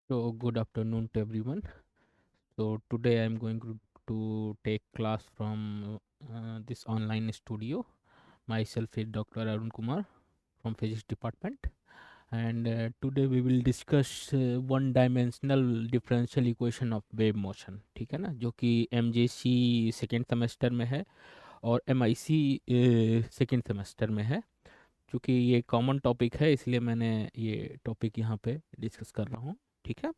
So good afternoon to everyone. So today I am going to take class from this online studio. Myself is Dr. Arun Kumar from Physics Department, and today we will discuss one dimensional differential equation of wave motion. ठीक है ना, जो कि MJC second semester में है और MIC second semester में है। चूँकि ये कॉमन टॉपिक है इसलिए मैंने ये टॉपिक यहाँ पे डिस्कस कर रहा हूँ। ठीक है।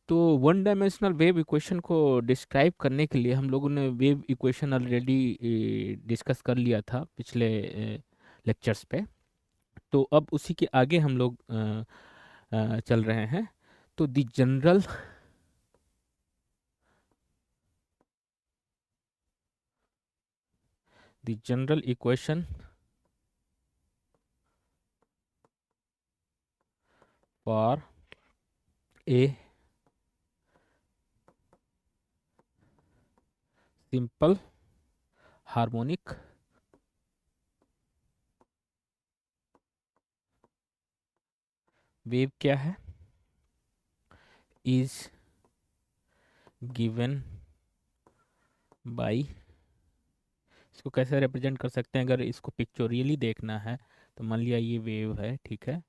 तो वन डायमेंशनल वेव इक्वेशन को डिस्क्राइब करने के लिए हम लोगों ने वेव इक्वेशन ऑलरेडी डिस्कस कर लिया था पिछले लेक्चर्स पे। तो अब उसी के आगे हम लोग चल रहे हैं। तो the general equation for a simple harmonic wave क्या है, इज गिवन बाई, इसको कैसे रिप्रेजेंट कर सकते हैं अगर इसको पिक्चोरियली देखना है। तो मान लिया ये वेव है, ठीक है,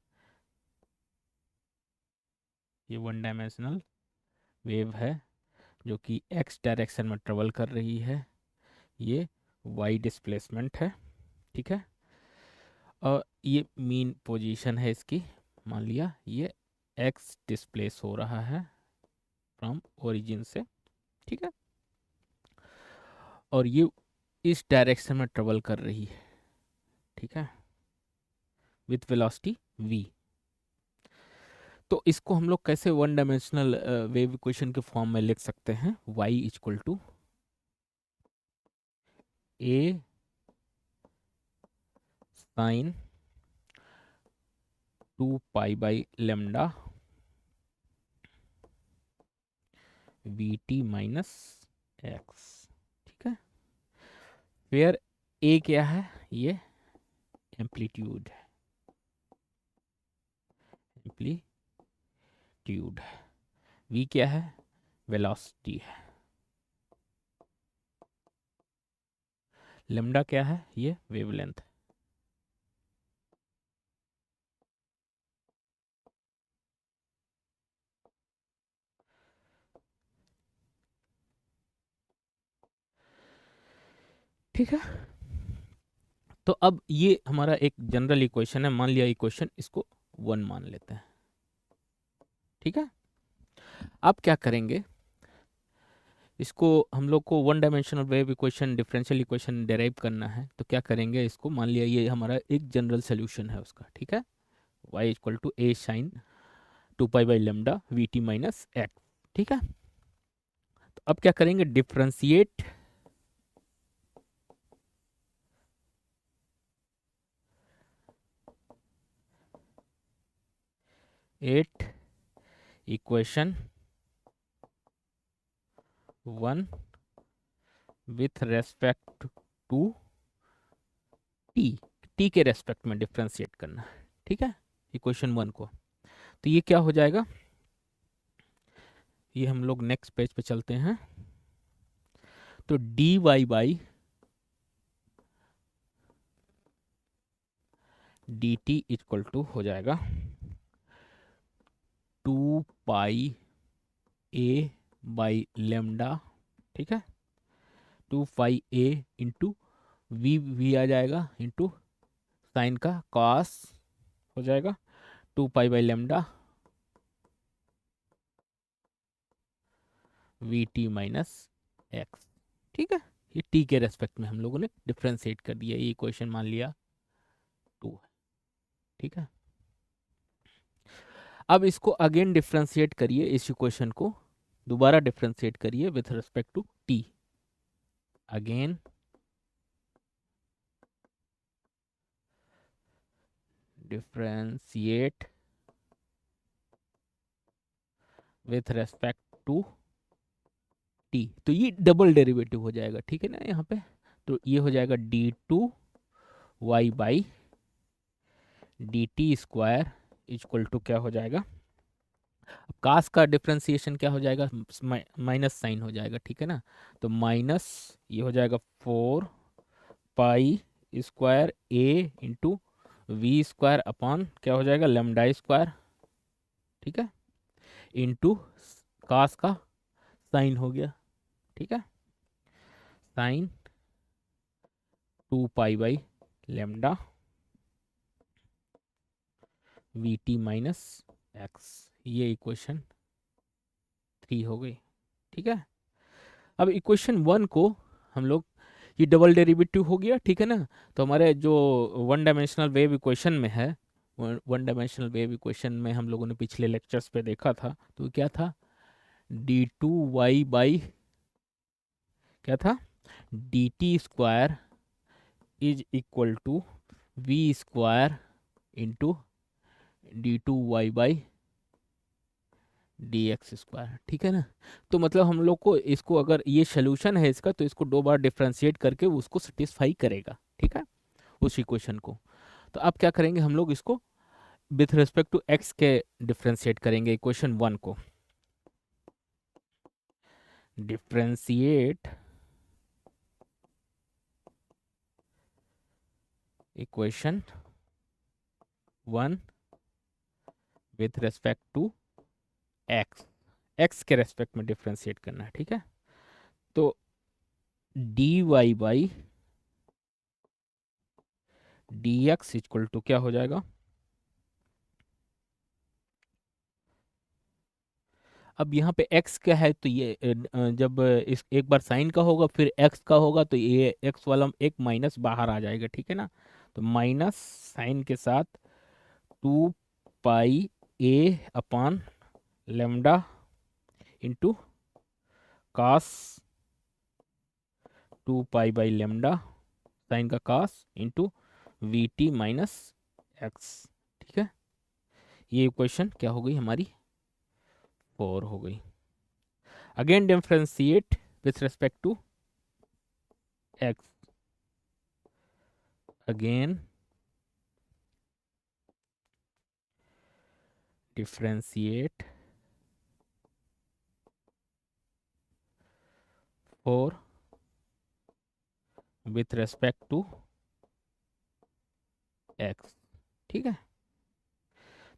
ये वन डायमेंशनल वेव है जो कि एक्स डायरेक्शन में ट्रेवल कर रही है। ये वाई डिस्प्लेसमेंट है, ठीक है, और ये मीन पोजीशन है इसकी। मान लिया ये एक्स डिस्प्लेस हो रहा है फ्रॉम ओरिजिन से, ठीक है, और ये इस डायरेक्शन में ट्रेवल कर रही है, ठीक है, विथ वेलोसिटी v। तो इसको हम लोग कैसे वन डायमेंशनल वेव इक्वेशन के फॉर्म में लिख सकते हैं। y equal to a sine 2 pi by lambda v t minus x, ठीक है। फिर ए क्या है, ये एम्पलीट्यूड है, एम्पलीट्यूड है। वी क्या है, वेलोसिटी है। लेमडा क्या है, ये वेवलेंथ है। ठीक है। तो अब ये हमारा एक जनरल इक्वेशन है, मान लिया इक्वेशन, इसको वन मान लेते हैं, ठीक है। अब क्या करेंगे, इसको हम लोग को one dimensional wave equation differential equation derive करना है। तो क्या करेंगे, इसको मान लिया ये हमारा एक जनरल सोल्यूशन है उसका, ठीक है। y equal to a sine 2 pi by lambda v t minus x, ठीक है। तो अब क्या करेंगे, differentiate at equation one with respect to t, t के रेस्पेक्ट में डिफ्रेंशिएट करना है, ठीक है, इक्वेशन वन को। तो ये क्या हो जाएगा, ये हम लोग नेक्स्ट पेज पे चलते हैं। तो d y by d t equal to हो जाएगा 2 पाई ए बाई लेमडा, ठीक है, 2 पाई ए इंटू वी, वी आ जाएगा इंटू साइन का कॉस हो जाएगा 2 pi by lambda v t minus x, ठीक है। ये टी के रेस्पेक्ट में हम लोगों ने डिफ्रेंशिएट कर दिया, ये इक्वेशन मान लिया 2 है, ठीक है। अब इसको अगेन डिफ्रेंशिएट करिए, इस इक्वेशन को दोबारा डिफ्रेंशिएट करिए with respect to t. Again differentiate with respect to t. तो ये डबल डेरिवेटिव हो जाएगा, ठीक है ना यहाँ पे। तो ये हो जाएगा d two y by d t square equal to क्या हो जाएगा, कास का डिफ्रेंसिएशन क्या हो जाएगा, माइनस साइन हो जाएगा, ठीक है ना। तो माइनस ये हो जाएगा 4 pi square a into v square upon क्या हो जाएगा लेमडा स्क्वायर, ठीक है, इंटू कास का साइन हो गया, ठीक है, sine 2 pi by lambda v t minus x, ये इक्वेशन 3 हो गई, ठीक है। अब इक्वेशन 1 को हम लोग, ये डबल डेरिवेटिव हो गया, ठीक है ना। तो हमारे जो वन डायमेंशनल वेव इक्वेशन में है, वन डायमेंशनल वेव इक्वेशन में हम लोगों ने पिछले लेक्चर्स पे देखा था, तो क्या था, d2y बाई क्या था, dt² is equal to v² into d2y by dx², ठीक है ना। तो मतलब हम लोग को इसको, अगर ये सोल्यूशन है इसका, तो इसको 2 बार डिफ्रेंशिएट करके उसको सेटिस्फाई करेगा, ठीक है, उस इक्वेशन को। तो अब क्या करेंगे हम लोग, इसको विथ रिस्पेक्ट टू एक्स के डिफ्रेंशिएट करेंगे इक्वेशन 1 को। Differentiate equation 1 with respect to x, x के रेस्पेक्ट में डिफ्रेंशिएट करना है, ठीक है। तो dy by dx equal to क्या हो जाएगा, अब यहाँ पे x क्या है, तो ये जब इस एक बार साइन का होगा फिर x का होगा, तो ये x वाला एक माइनस बाहर आ जाएगा, ठीक है ना। तो माइनस साइन के साथ 2 pi a upon lambda into cos 2 pi by lambda, sine का cos into v t minus x, ठीक है। ये इक्वेशन क्या हो गई हमारी, 4 हो गई। Again differentiate with respect to x, again differentiate 4 with respect to x, ठीक है।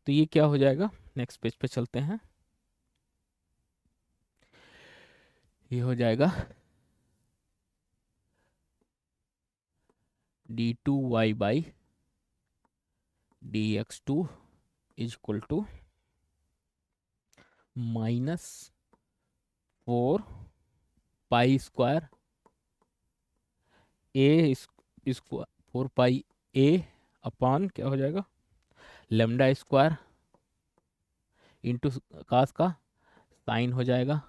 तो ये क्या हो जाएगा, नेक्स्ट पेज पे चलते हैं, ये हो जाएगा d2y by dx2 is equal to -4 pi square a square 4 pi a upon क्या हो जाएगा लेमडा स्क्वायर इंटू कास का साइन हो जाएगा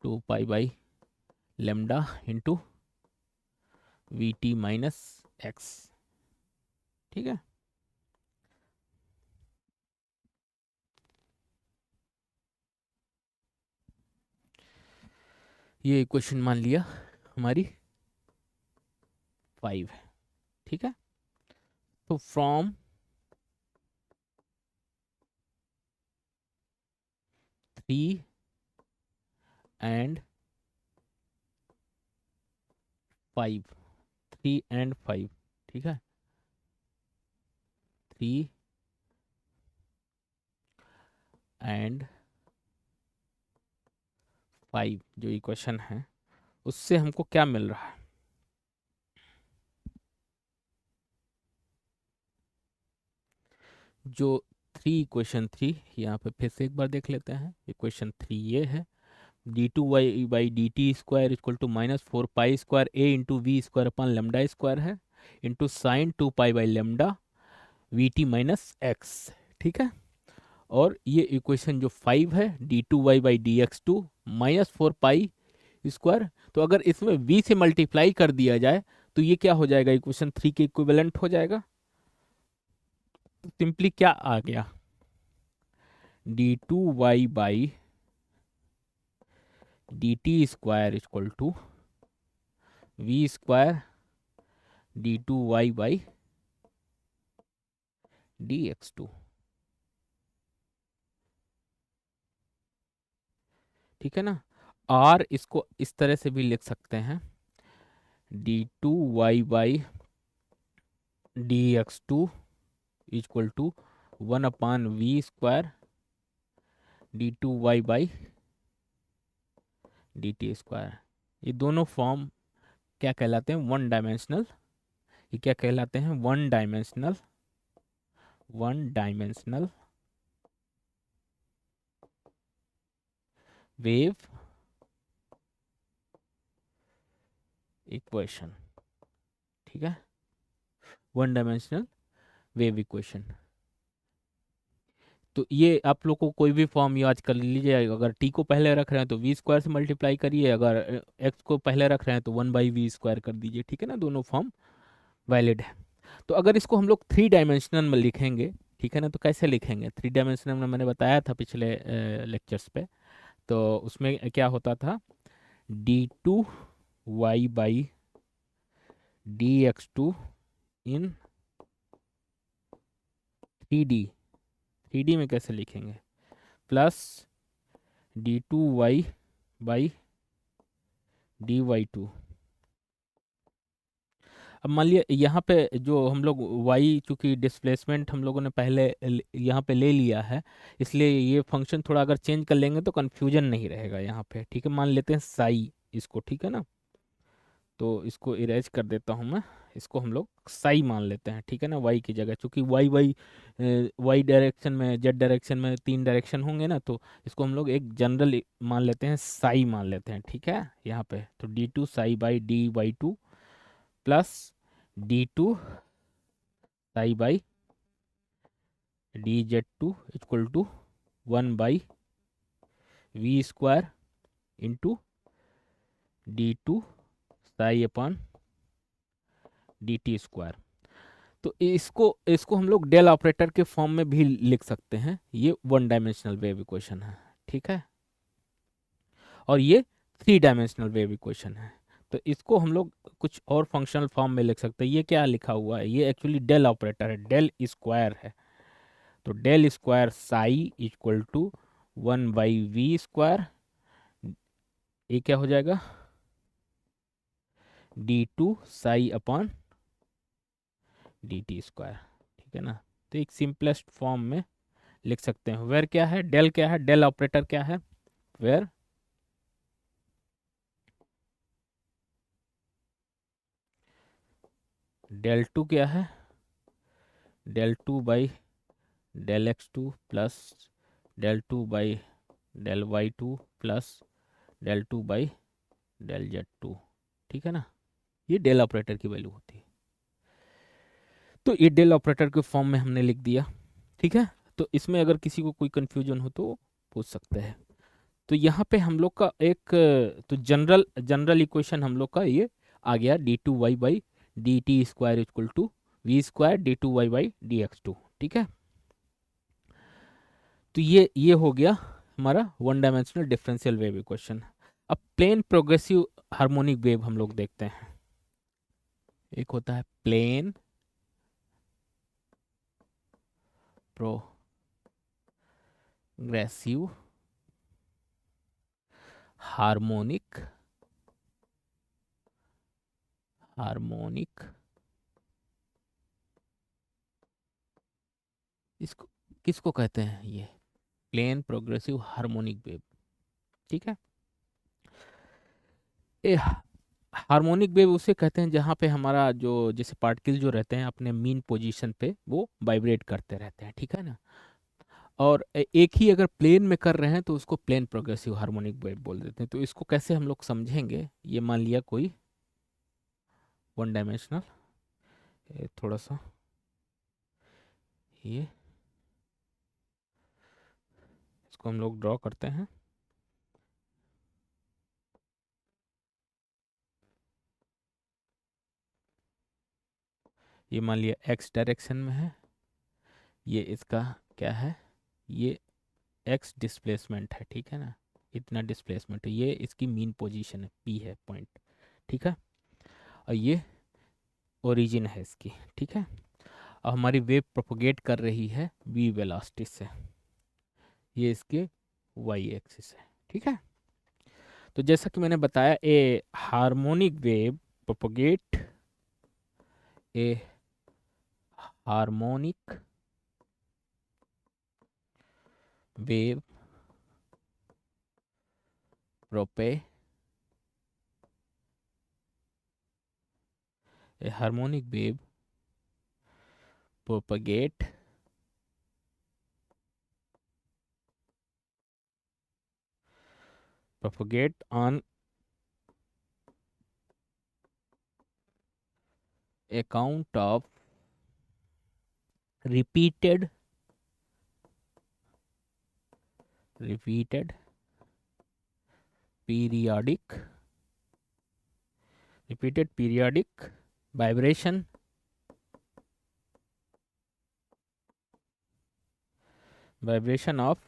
2 pi by lambda into v t minus x, ठीक है। ये इक्वेशन मान लिया हमारी 5 है, ठीक है। तो फ्रॉम 3 एंड 5, 3 एंड 5, ठीक है, 3 एंड 5 जो इक्वेशन है, उससे हमको क्या मिल रहा है, जो इक्वेशन 3 यहाँ पे फिर से एक बार देख लेते हैं। इक्वेशन 3 ये है, d2y by dt² equal to -4 pi square a into v square upon lambda square है, into sine 2 pi by lambda v t minus x, ठीक है। और ये इक्वेशन जो 5 है, d2y by dx2 -4 pi square, तो अगर इसमें v से मल्टीप्लाई कर दिया जाए तो ये क्या हो जाएगा, इक्वेशन 3 के इक्विवेलेंट हो जाएगा। तो सिंपली क्या आ गया, d2y by dt² equal to v² d2y by dx2, ठीक है ना। और इसको इस तरह से भी लिख सकते हैं, d2y/dx2 equal to 1/v² d2y/dt²। ये दोनों फॉर्म क्या कहलाते हैं? One dimensional. ये क्या कहलाते हैं? One dimensional wave equation. ठीक है, वन डायमेंशनल वेव इक्वेशन। तो ये आप लोग को कोई भी फॉर्म याद कर लीजिए। अगर टी को पहले रख रहे हैं तो v² से मल्टीप्लाई करिए, अगर एक्स को पहले रख रहे हैं तो 1/v² कर दीजिए। ठीक है ना, दोनों फॉर्म वैलिड है। तो अगर इसको हम लोग थ्री डायमेंशनल में लिखेंगे, ठीक है ना, तो कैसे लिखेंगे? थ्री डायमेंशनल में मैंने बताया था पिछले लेक्चर्स पे। तो उसमें क्या होता था, d2y/dx2 इन 3D। 3D में कैसे लिखेंगे? Plus d2y/dy2। अब मान लिया यहाँ पे जो हम लोग y, चूंकि डिस्प्लेसमेंट हम लोगों ने पहले यहाँ पे ले लिया है, इसलिए ये फंक्शन थोड़ा अगर चेंज कर लेंगे तो कन्फ्यूजन नहीं रहेगा यहाँ पे। ठीक है, मान लेते हैं साई इसको। ठीक है ना, तो इसको इरेज कर देता हूँ मैं। इसको हम लोग साई मान लेते हैं। ठीक है ना, y की जगह, चूंकि y डायरेक्शन में, z डायरेक्शन में तीन डायरेक्शन होंगे ना, तो इसको हम लोग एक जनरल मान लेते हैं, साई मान लेते हैं। ठीक है, यहाँ पे तो d2 साई/dy2 प्लस d2 साई/dz2 equal to 1/v² into d2 साई/dt²। तो इसको हम लोग डेल ऑपरेटर के फॉर्म में भी लिख सकते हैं। ये वन डायमेंशनल वेव इक्वेशन है। ठीक है, और ये थ्री डायमेंशनल वेव इक्वेशन है। तो इसको हम लोग कुछ और फंक्शनल फॉर्म में लिख सकते हैं। ये क्या लिखा हुआ है? ये एक्चुअली डेल ऑपरेटर है, डेल स्क्वायर है। तो del square psi equal to 1/v²। ये क्या हो जाएगा? d2 साई/dt²। ठीक है ना, तो एक सिंपलेस्ट फॉर्म में लिख सकते हैं। वेर क्या है? डेल क्या है? डेल ऑपरेटर क्या है? वेर del2 क्या है? del2/del x2 plus del2/del y2 plus del2/del z2। ठीक है ना, ये डेल ऑपरेटर की वैल्यू होती है। तो ये डेल ऑपरेटर के फॉर्म में हमने लिख दिया। ठीक है, तो इसमें अगर किसी को कोई कंफ्यूजन हो तो पूछ सकते हैं। तो यहाँ पे हम लोग का एक तो जनरल जनरल इक्वेशन हम लोग का ये आ गया, d2y/dt² equal to v² d2y/dx2। ठीक है, तो ये हो गया हमारा one dimensional differential wave equation. अब प्लेन प्रोग्रेसिव हार्मोनिक वेव हम लोग देखते हैं। एक होता है प्लेन प्रोग्रेसिव हार्मोनिक इसको किसको कहते हैं? ये प्लेन प्रोग्रेसिव हार्मोनिक वेव। ठीक है, ये हार्मोनिक वेव उसे कहते हैं जहाँ पे हमारा जो जैसे पार्टिकल जो रहते हैं अपने मीन पोजीशन पे वो वाइब्रेट करते रहते हैं। ठीक है ना, और एक ही अगर प्लेन में कर रहे हैं तो उसको प्लेन प्रोग्रेसिव हार्मोनिक वेव बोल देते हैं। तो इसको कैसे हम लोग समझेंगे? ये मान लिया कोई वन डायमेंशनल, थोड़ा सा ये इसको हम लोग ड्रॉ करते हैं। ये मान लिया एक्स डायरेक्शन में है, ये इसका क्या है? ये एक्स डिस्प्लेसमेंट है। ठीक है ना, इतना डिस्प्लेसमेंट है, ये इसकी मीन पोजीशन है, पी है पॉइंट। ठीक है, और ये ओरिजिन है इसकी। ठीक है, और हमारी वेव प्रोपोगेट कर रही है वी वेलोसिटी से, ये इसके वाई एक्सिस है। ठीक है, तो जैसा कि मैंने बताया, a harmonic wave propagate, a harmonic wave प्रोपे a harmonic wave propagate on account of repeated periodic vibration of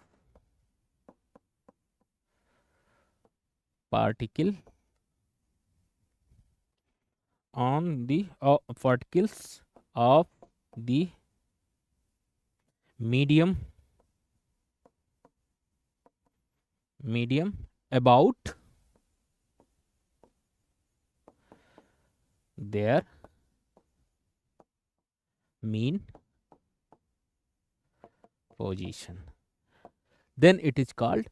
particle on the particles of the medium about their mean position, then it is called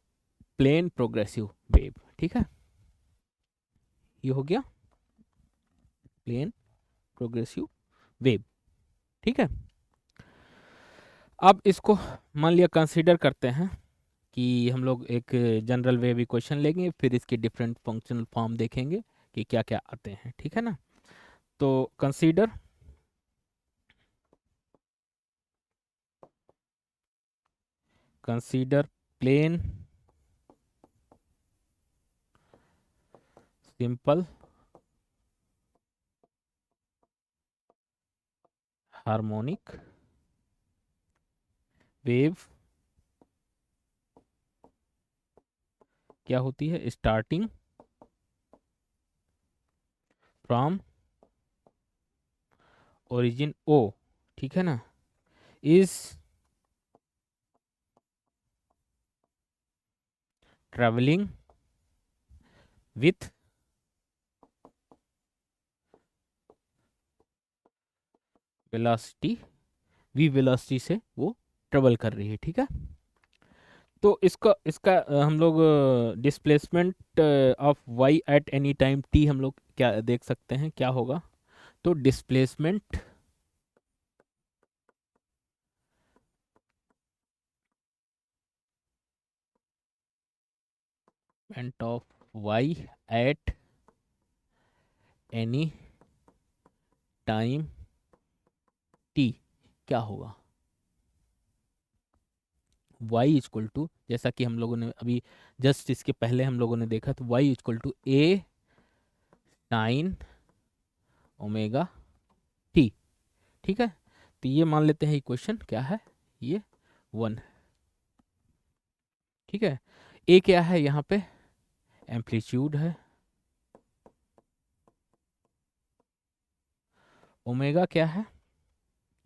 plane progressive wave. ठीक है, ये हो गया plane progressive wave. ठीक है, अब इसको मान लिया कंसीडर करते हैं कि हम लोग एक जनरल वेव इक्वेशन लेंगे, फिर इसके डिफरेंट फंक्शनल फॉर्म देखेंगे कि क्या क्या आते हैं। ठीक है ना, तो consider plain simple harmonic wave क्या होती है, स्टार्टिंग फ्रॉम ओरिजिन ओ। ठीक है ना, is travelling with velocity v velocity से वो ट्रेवल कर रही है। ठीक है, तो इसका इसका हम लोग displacement of y eight any time t हम लोग क्या देख सकते हैं, क्या होगा। तो displacement of y eight any time t क्या होगा, y इक्वल टू, जैसा कि हम लोगों ने अभी जस्ट इसके पहले हम लोगों ने देखा, तो y equal to a sine omega t। ठीक है, तो ये मान लेते हैं इक्वेशन क्या है, ये 1। ठीक है, a क्या है यहाँ पे, एम्पलीट्यूड है, ओमेगा क्या है,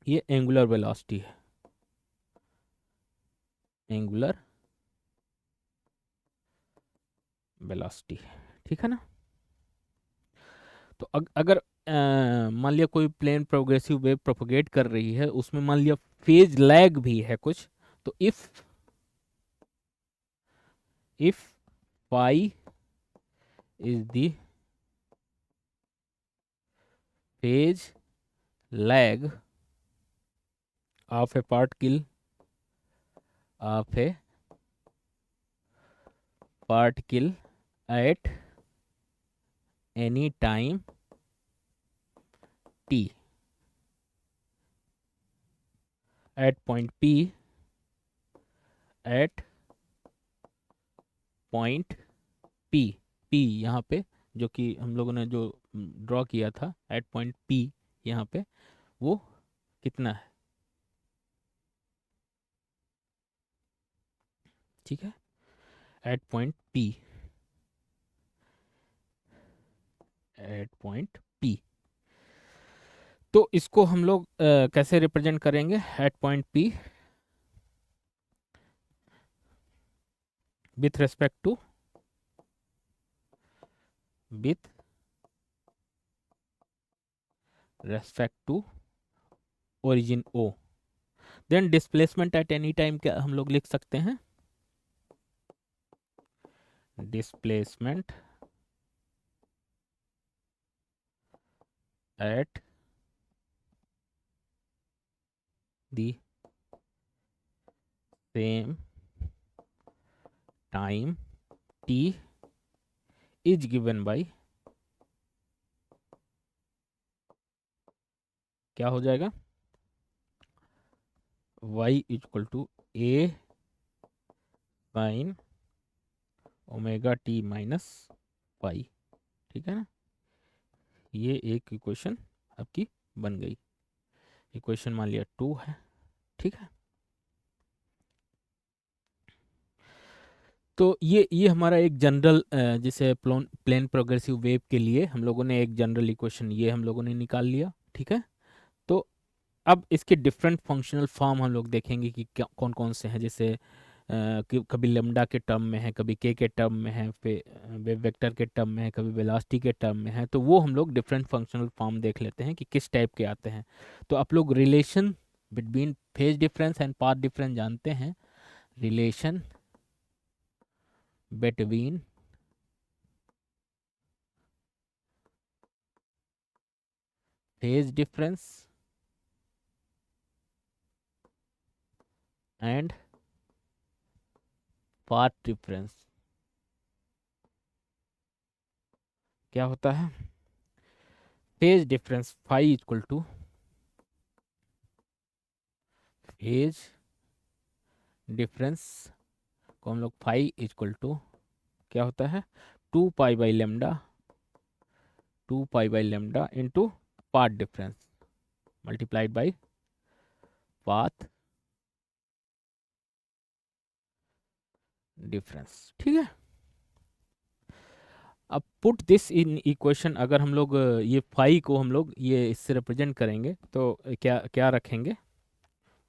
ये एंगुलर वेलोसिटी है, एंगुलर वेलोसिटी। ठीक है ना, तो अगर मान लिया कोई प्लेन प्रोग्रेसिव वेव प्रोपोगेट कर रही है, उसमें मान लिया फेज लैग भी है कुछ, तो if pi is the phase lag of A particle at any time t at point P, at point P, P यहाँ पे जो कि हम लोगों ने जो ड्रॉ किया था एट पॉइंट P, यहाँ पे वो कितना है। ठीक है, at point P, at point P, तो इसको हम लोग कैसे रिप्रेजेंट करेंगे, at point P with respect to with respect to origin O. Then displacement at any time क्या हम लोग लिख सकते हैं, displacement at the same time t is given by, क्या हो जाएगा, y equal to a sine omega t minus pi. ठीक है ना, ये एक इक्वेशन आपकी बन गई। इक्वेशन मान लिया 2 है। ठीक है, तो ये हमारा एक जनरल जैसे प्लेन प्रोग्रेसिव वेव के लिए हम लोगों ने एक जनरल इक्वेशन ये हम लोगों ने निकाल लिया। ठीक है, तो अब इसके डिफरेंट फंक्शनल फॉर्म हम लोग देखेंगे कि क्या कौन कौन से हैं। जैसे कभी लेमडा के टर्म में है, कभी के टर्म में है, फिर वेव वेक्टर के टर्म में है, कभी वेलोसिटी के टर्म में है। तो वो हम लोग डिफरेंट फंक्शनल फॉर्म देख लेते हैं कि किस टाइप के आते हैं। तो आप लोग relation between phase difference and path difference जानते हैं। Relation between phase difference and path difference क्या होता है। Phase difference phi equal to phase difference को हम लोग फाई इक्वल टू क्या होता है, 2 pi by lambda, 2 pi by lambda into path difference multiplied by path difference. ठीक है, अब पुट दिस इन इक्वेशन, अगर हम लोग ये फाई को हम लोग ये इससे रिप्रेजेंट करेंगे तो क्या क्या रखेंगे,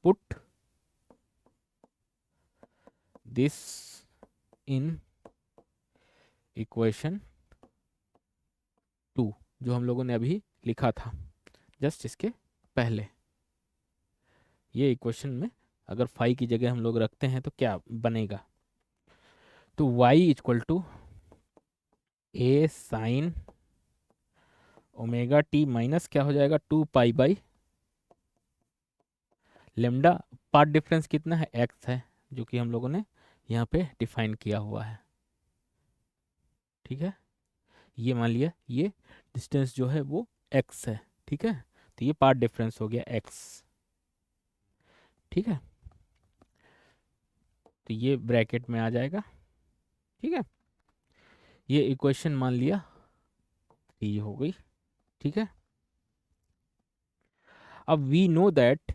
पुट दिस इन इक्वेशन 2, जो हम लोगों ने अभी लिखा था जस्ट इसके पहले। ये इक्वेशन में अगर फाई की जगह हम लोग रखते हैं तो क्या बनेगा, तो y equal to a sine omega t minus क्या हो जाएगा, 2 pi by lambda. Path difference कितना है, x है, जो कि हम लोगों ने यहाँ पे डिफाइन किया हुआ है। ठीक है, ये मान लिया ये डिस्टेंस जो है वो x है। ठीक है, तो ये पार्ट डिफरेंस हो गया x। ठीक है, तो ये ब्रैकेट में आ जाएगा। ठीक है, ये इक्वेशन मान लिया 3 हो गई। ठीक है, अब वी नो दैट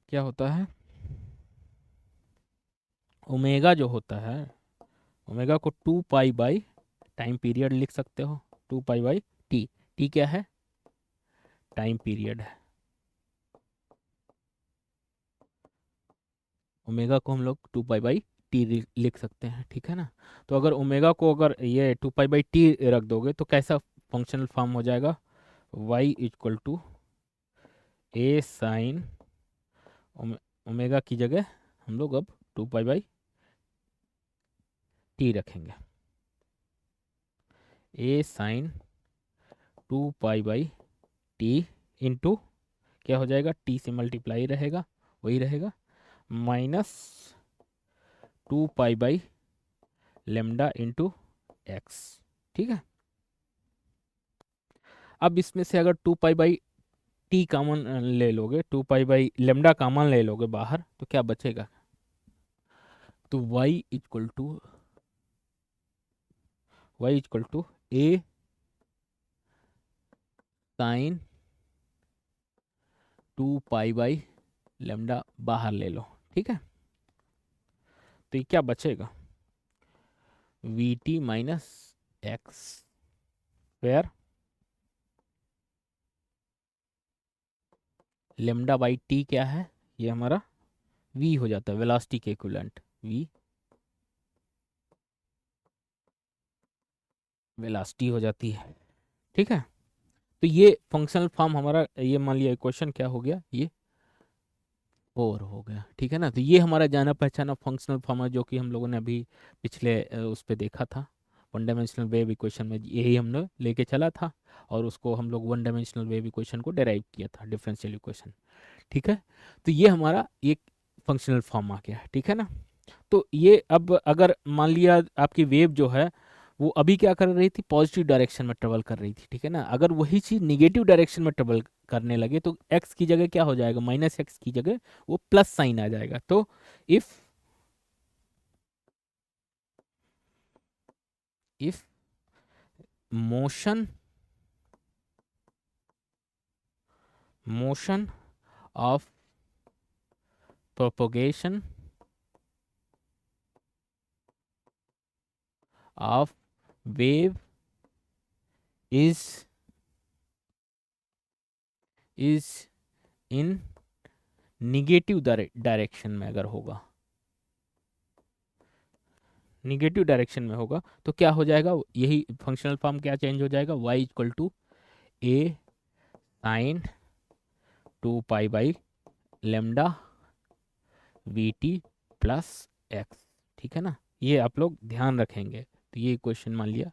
क्या होता है, ओमेगा जो होता है, ओमेगा को 2 पाई बाई टाइम पीरियड लिख सकते हो, 2 पाई बाई टी। टी क्या है, टाइम पीरियड है। ओमेगा को हम लोग 2 पाई बाई टी लिख सकते हैं। ठीक है ना, तो अगर ओमेगा को अगर ये 2 पाई बाई टी रख दोगे तो कैसा फंक्शनल फॉर्म हो जाएगा, y equal to a sine omega की जगह हम लोग अब 2 पाई बाई टी रखेंगे। A sine 2 pi by t into क्या हो जाएगा, टी से मल्टीप्लाई रहेगा, वही रहेगा, minus 2 pi by lambda into x. ठीक है, अब इसमें से अगर 2 पाई बाई टी कॉमन ले लोगे, 2 पाई बाई लेमडा कॉमन ले लोगे बाहर, तो क्या बचेगा, तो y equal to a sine 2 pi by lambda बाहर ले लो। ठीक है, तो ये क्या बचेगा, v t minus x square lambda by t क्या है, ये हमारा v हो जाता है, वेलोसिटी के इक्विवेलेंट, v वेलोसिटी हो जाती है। ठीक है, तो ये फंक्शनल फॉर्म हमारा, ये मान लिया इक्वेशन क्या हो गया, ये 4 हो गया। ठीक है ना, तो ये हमारा जाना पहचाना फंक्शनल फॉर्म है, जो कि हम लोगों ने अभी पिछले उस पे देखा था, वन डायमेंशनल वेव इक्वेशन में यही हमने लेके चला था, और उसको हम लोग वन डायमेंशनल वेव इक्वेशन को डेराइव किया था, डिफरेंशियल इक्वेशन। ठीक है, तो ये हमारा एक फंक्शनल फॉर्म आ गया। ठीक है ना, तो ये अब अगर मान लिया आपकी वेव जो है वो अभी क्या कर रही थी, पॉजिटिव डायरेक्शन में ट्रेवल कर रही थी। ठीक है ना, अगर वही चीज़ निगेटिव डायरेक्शन में ट्रेवल करने लगे तो एक्स की जगह क्या हो जाएगा, माइनस एक्स की जगह वो प्लस साइन आ जाएगा। तो if if motion motion of propagation of wave is is in negative direction में अगर होगा, निगेटिव डायरेक्शन में होगा, तो क्या हो जाएगा, यही फंक्शनल फॉर्म क्या चेंज हो जाएगा, y equal to a sine 2 pi lambda v t plus x. ठीक है ना, ये आप लोग ध्यान रखेंगे। तो ये क्वेश्चन मान लिया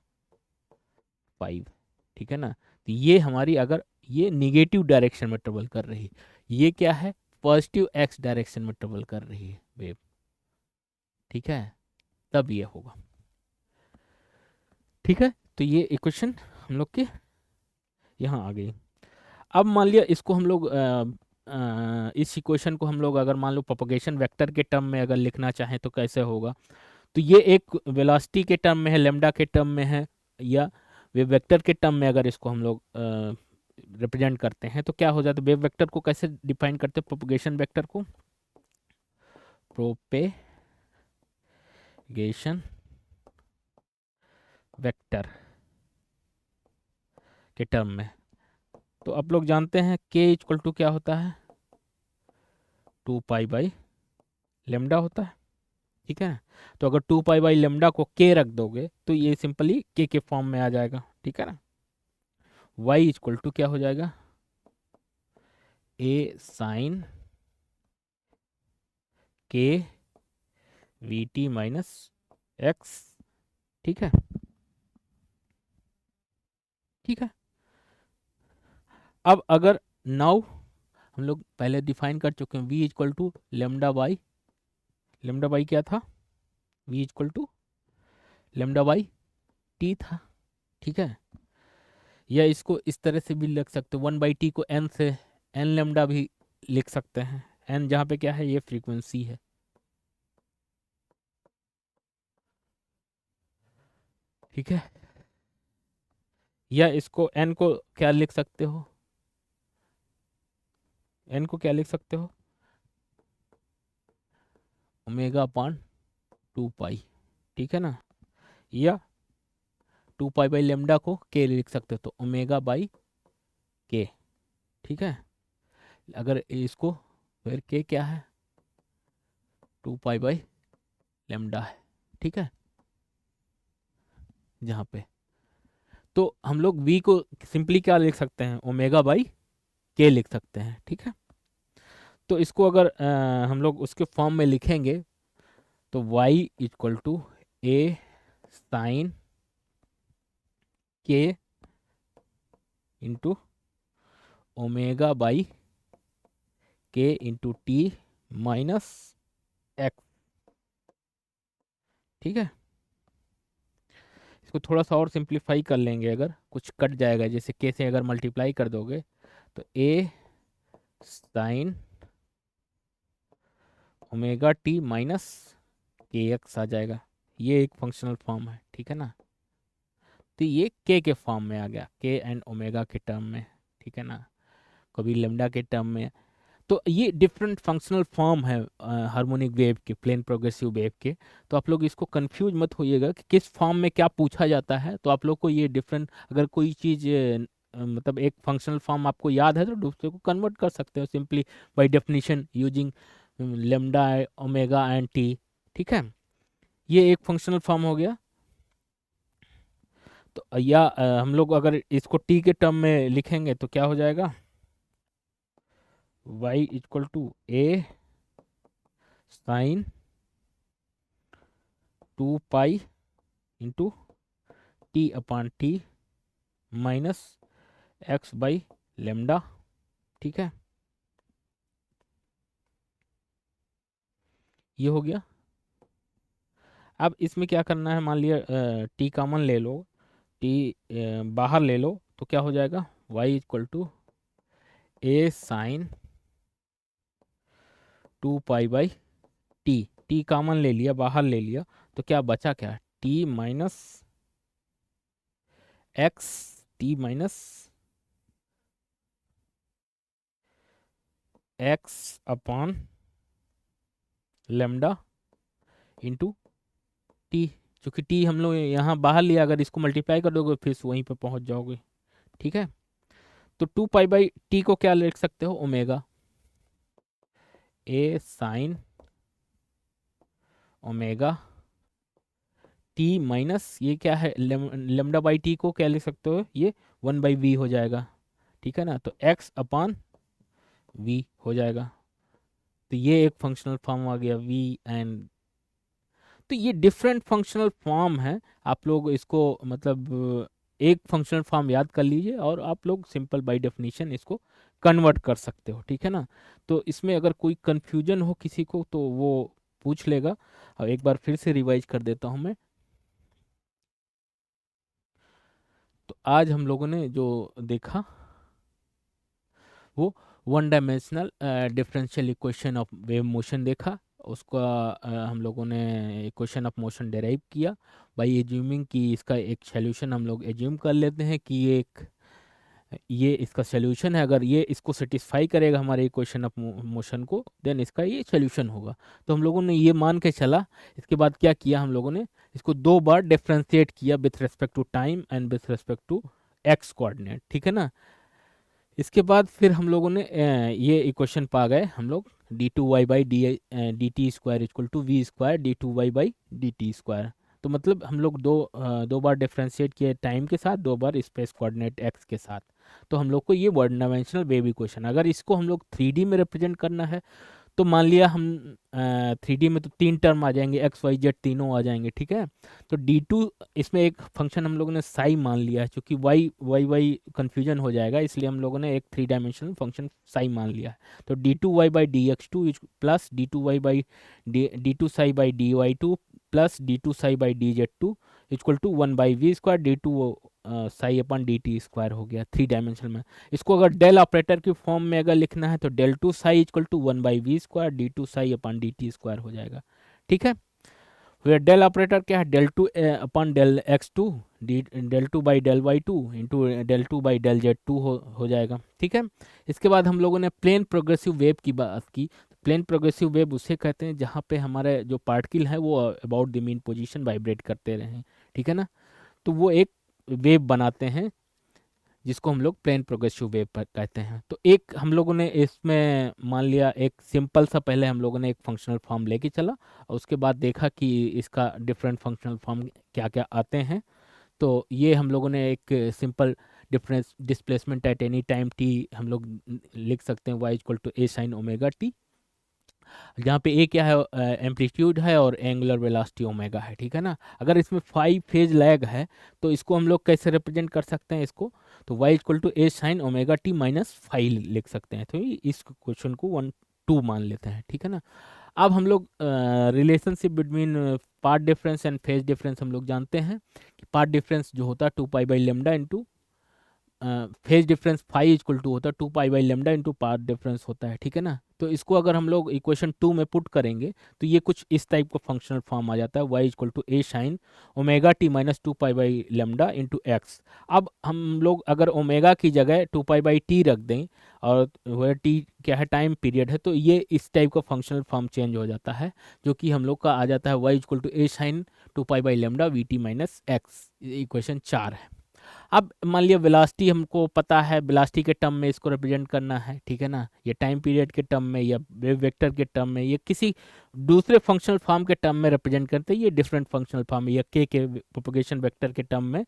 5। ठीक है ना, तो ये हमारी अगर ये निगेटिव डायरेक्शन में ट्रेवल कर रही है, ये क्या है, पॉजिटिव एक्स डायरेक्शन में ट्रेवल कर रही है वेव। ठीक है, तब ये होगा। ठीक है, तो ये इक्वेशन हम लोग के यहाँ आ गई। अब मान लिया इसको हम लोग इस इक्वेशन को हम लोग अगर मान लो प्रोपगेशन वेक्टर के टर्म में अगर लिखना चाहें तो कैसे होगा, तो ये एक वेलोसिटी के टर्म में है, लेमडा के टर्म में है, या वेव वेक्टर के टर्म में अगर इसको हम लोग रिप्रेजेंट करते हैं तो क्या हो जाता है, वेव वेक्टर को कैसे डिफाइन करते हैं, प्रोपगेशन वेक्टर को प्रोपेगेशन वेक्टर के टर्म में, तो आप लोग जानते हैं k इक्वल टू क्या होता है, 2 पाई लेमडा होता है। ठीक है, तो अगर 2 पाई लेमडा को k रख दोगे तो ये सिंपली k के फॉर्म में आ जाएगा। ठीक है ना, y इक्वल टू क्या हो जाएगा, a sine k v t minus x. ठीक है, ठीक है। अब अगर नाउ हम लोग पहले डिफाइन कर चुके हैं, v equal to lambda by क्या था, v equal to lambda by t था। ठीक है, या इसको इस तरह से भी लिख सकते हो, 1/t को n से n लेमडा भी लिख सकते हैं, n जहाँ पे क्या है, ये फ्रीक्वेंसी है। ठीक है, या इसको n को क्या लिख सकते हो, n को क्या लिख सकते हो, ओमेगा अपॉन 2 पाई। ठीक है ना, या 2 पाई लेमडा को k लिख सकते हो, तो ओमेगा बाई k। ठीक है, अगर इसको फिर k क्या है, 2 पाई लेमडा है। ठीक है, जहाँ पे तो हम लोग v को सिंपली क्या लिख सकते हैं, ओमेगा बाई k लिख सकते हैं। ठीक है, तो इसको अगर हम लोग उसके फॉर्म में लिखेंगे तो y equal to a sine k into omega by k into t minus x. ठीक है, इसको थोड़ा सा और सिंप्लीफाई कर लेंगे, अगर कुछ कट जाएगा, जैसे k से अगर मल्टीप्लाई कर दोगे तो a sine omega t minus के एक्स आ जाएगा। ये एक फंक्शनल फॉर्म है। ठीक है ना, तो ये k के फॉर्म में आ गया, k एंड ओमेगा के टर्म में। ठीक है ना, कभी लेमडा के टर्म में। तो ये डिफरेंट फंक्शनल फॉर्म है हार्मोनिक वेव के, प्लेन प्रोग्रेसिव वेव के। तो आप लोग इसको कंफ्यूज मत होइएगा कि किस फॉर्म में क्या पूछा जाता है। तो आप लोग को ये डिफरेंट, अगर कोई चीज़ मतलब एक फंक्शनल फॉर्म आपको याद है तो दूसरे को कन्वर्ट कर सकते हो simply by definition using lambda omega and T. ठीक है, ये एक फंक्शनल फॉर्म हो गया। तो या हम लोग अगर इसको टी के टर्म में लिखेंगे तो क्या हो जाएगा, y equal to a sine 2 pi into t upon t minus x by lambda. ठीक है, ये हो गया। अब इसमें क्या करना है, मान लिया टी कॉमन ले लो, टी बाहर ले लो तो क्या हो जाएगा, y equal to a sine 2 pi by t. T common ले लिया, बाहर ले लिया, तो क्या बचा, क्या t minus x, t minus x upon lambda into t. चूंकि टी हम लोग यहाँ बाहर लिया, अगर इसको मल्टीप्लाई कर दोगे फिर वहीं पे पहुंच जाओगे। ठीक है, तो 2 पाई बाई टी को क्या लिख सकते हो, ओमेगा, ए साइन ओमेगा टी माइनस ये क्या है, लेमडा बाई टी को क्या लिख सकते हो, ये 1/v हो जाएगा। ठीक है ना, तो x अपॉन v हो जाएगा। तो ये एक फंक्शनल फॉर्म आ गया v एंड। तो ये डिफरेंट फंक्शनल फॉर्म है, आप लोग इसको मतलब एक फंक्शनल फॉर्म याद कर लीजिए और आप लोग सिंपल बाय डेफिनेशन इसको कन्वर्ट कर सकते हो। ठीक है ना, तो इसमें अगर कोई कंफ्यूजन हो किसी को तो वो पूछ लेगा। और एक बार फिर से रिवाइज कर देता हूँ मैं। तो आज हम लोगों ने जो देखा वो one dimensional differential equation of wave motion देखा। उसका हम लोगों ने इक्वेशन ऑफ मोशन डेराइव किया बाय एज्यूमिंग कि इसका एक सॉल्यूशन हम लोग एज्यूम कर लेते हैं कि ये इसका सॉल्यूशन है। अगर ये इसको सेटिस्फाई करेगा हमारे इक्वेशन ऑफ मोशन को, देन इसका ये सॉल्यूशन होगा। तो हम लोगों ने ये मान के चला। इसके बाद क्या किया, हम लोगों ने इसको 2 बार डिफ्रेंशिएट किया with respect to time and with respect to x coordinate. ठीक है ना, इसके बाद फिर हम लोगों ने ये इक्वेशन पा गए हम लोग, d2y/dt² equal to v² d2y/dt²। तो मतलब हम लोग दो बार डिफ्रेंशिएट किए टाइम के साथ, 2 बार स्पेस कोऑर्डिनेट एक्स के साथ। तो हम लोग को ये वन डायमेंशनल वेव इक्वेशन, अगर इसको हम लोग 3D में रिप्रेजेंट करना है तो मान लिया हम 3D में तो 3 टर्म आ जाएंगे, एक्स वाई जेड तीनों आ जाएंगे। ठीक है, तो D2 इसमें एक फंक्शन हम लोगों ने साई मान लिया है, क्योंकि वाई कन्फ्यूजन हो जाएगा, इसलिए हम लोगों ने एक 3 डायमेंशनल फंक्शन साई मान लिया है। तो d2y/dx2 plus d2y/dy2 plus d2 साई/dz2 equal to 1/v² d2 psi upon dt² हो गया 3 डायमेंशन में। इसको अगर डेल ऑपरेटर की फॉर्म में अगर लिखना है तो del 2 psi equal to 1/v² d2 psi upon dt² हो जाएगा। ठीक है, फिर डेल ऑपरेटर क्या है, del 2 अपन del x2 del 2/del y2 into del 2/del z2 हो जाएगा। ठीक है, इसके बाद हम लोगों ने प्लेन प्रोग्रेसिव वेव की बात की। प्लेन प्रोग्रेसिव वेव उसे कहते हैं जहाँ पे हमारे जो पार्टिकल है वो about the mean position vibrate करते रहे। ठीक है ना, तो वो एक वेव बनाते हैं जिसको हम लोग प्लेन प्रोग्रेसिव वेव पर कहते हैं। तो एक हम लोगों ने इसमें मान लिया एक सिंपल सा, पहले हम लोगों ने एक फंक्शनल फॉर्म लेके चला और उसके बाद देखा कि इसका डिफरेंट फंक्शनल फॉर्म क्या क्या आते हैं। तो ये हम लोगों ने एक simple difference displacement at any time t हम लोग लिख सकते हैं y equal to a sine omega t, जहाँ पे ए क्या है, एम्पलीट्यूड है और एंगुलर वेलोसिटी ओमेगा है। ठीक है ना, अगर इसमें 5 फेज लैग है तो इसको हम लोग कैसे रिप्रेजेंट कर सकते हैं इसको, तो y equal to a sine omega t minus 5 लिख सकते हैं। तो इस क्वेश्चन को 1 2 मान लेते हैं। ठीक है ना, अब हम लोग relationship between path difference and phase difference हम लोग जानते हैं कि पार्ट डिफरेंस जो होता है 2 पाई/λ into phase difference phi equal to होता है 2 पाई/λ इंटू पार्ट डिफरेंस होता है। ठीक है ना, तो इसको अगर हम लोग इक्वेशन 2 में पुट करेंगे तो ये कुछ इस टाइप का फंक्शनल फॉर्म आ जाता है, y equal to a sine omega t minus 2 पाई/λ इंटू एक्स। अब हम लोग अगर ओमेगा की जगह 2 पाई/टी रख दें और वह टी क्या है, टाइम पीरियड है, तो ये इस टाइप का फंक्शनल फॉर्म चेंज हो जाता है, जो कि हम लोग का आ जाता है y equal to a sine 2 पाई/λ v t minus x, equation 4 है। अब मान लिया वेलोसिटी हमको पता है, वेलोसिटी के टर्म में इसको रिप्रेजेंट करना है, ठीक है ना, ये टाइम पीरियड के टर्म में या वेव वेक्टर के टर्म में, ये किसी दूसरे फंक्शनल फॉर्म के टर्म में रिप्रेजेंट करते हैं, ये डिफरेंट फंक्शनल फॉर्म है, या के प्रोपगेशन वेक्टर के टर्म में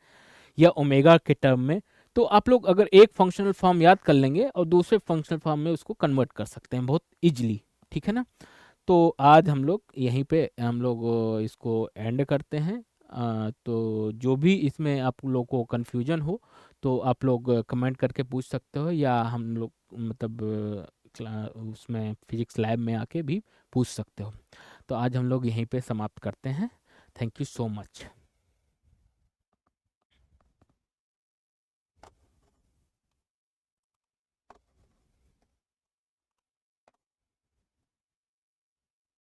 या ओमेगा के टर्म में। तो आप लोग अगर एक फंक्शनल फॉर्म याद कर लेंगे और दूसरे फंक्शनल फॉर्म में उसको कन्वर्ट कर सकते हैं बहुत इजीली, ठीक है ना। तो आज हम लोग यहीं पे हम लोग इसको एंड करते हैं। तो जो भी इसमें आप लोग को कन्फ्यूजन हो तो आप लोग कमेंट करके पूछ सकते हो, या हम लोग मतलब उसमें फिजिक्स लैब में आके भी पूछ सकते हो। तो आज हम लोग यहीं पे समाप्त करते हैं। Thank you so much.